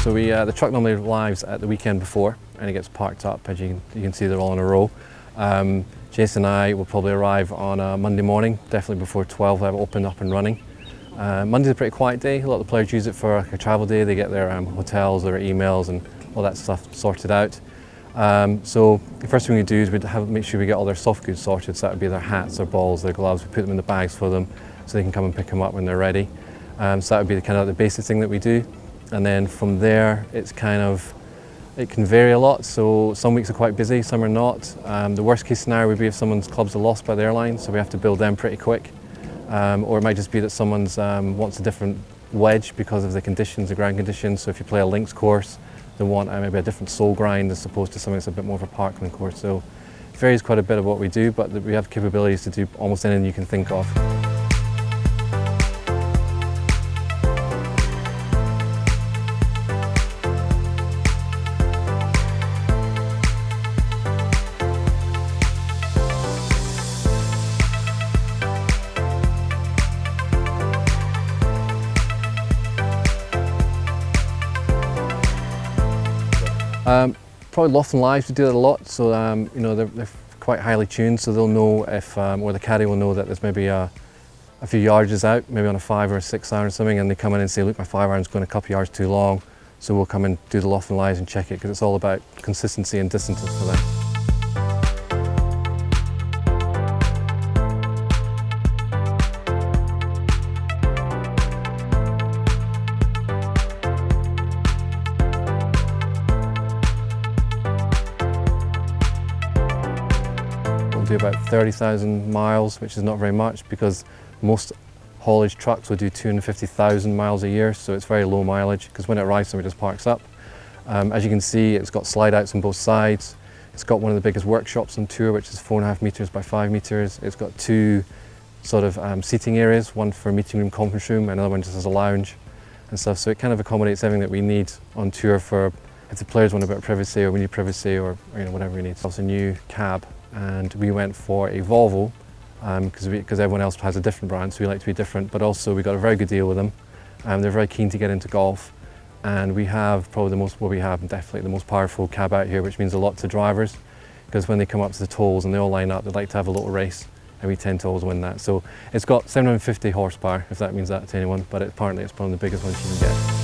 So the truck normally arrives at the weekend before and it gets parked up. As you can see, they're all in a row. Jason and I will probably arrive on a Monday morning, definitely before 12, we'll have it open up and running. Monday's a pretty quiet day. A lot of the players use it for like a travel day. They get their hotels, their emails and all that stuff sorted out. So the first thing we do is make sure we get all their soft goods sorted. So that would be their hats, their balls, their gloves. We put them in the bags for them so they can come and pick them up when they're ready. So that would be the basic thing that we do. And then from there, it can vary a lot. So some weeks are quite busy, some are not. The worst case scenario would be if someone's clubs are lost by the airline, so we have to build them pretty quick. Or it might just be that someone's wants a different wedge because of the conditions, the ground conditions. So if you play a links course, they want maybe a different sole grind as opposed to something that's a bit more of a parkland course. So it varies quite a bit of what we do, but we have capabilities to do almost anything you can think of. Probably loft and lives, we do that a lot. So they're quite highly tuned, so they'll know if, or the caddy will know that there's maybe a few yardages out, maybe on a 5 or a 6 iron or something, and they come in and say, look, my 5 iron's going a couple yards too long. So we'll come and do the loft and lives and check it, because it's all about consistency and distances for them. Do about 30,000 miles, which is not very much because most haulage trucks will do 250,000 miles a year, so it's very low mileage because when it arrives somebody just parks up. As you can see, it's got slide outs on both sides. It's got one of the biggest workshops on tour, which is 4.5 meters by 5 meters. It's got 2 seating areas, one for meeting room, conference room, and another one just as a lounge and stuff. So it kind of accommodates everything that we need on tour for if the players want a bit of privacy or we need privacy or whatever we need. So it's a new cab. And we went for a Volvo because everyone else has a different brand, so we like to be different, but also we got a very good deal with them. They're very keen to get into golf, and we have probably definitely the most powerful cab out here, which means a lot to drivers because when they come up to the tolls and they all line up, they'd like to have a little race, and we tend to always win that. So it's got 750 horsepower, if that means that to anyone, but apparently it's one of the biggest ones you can get.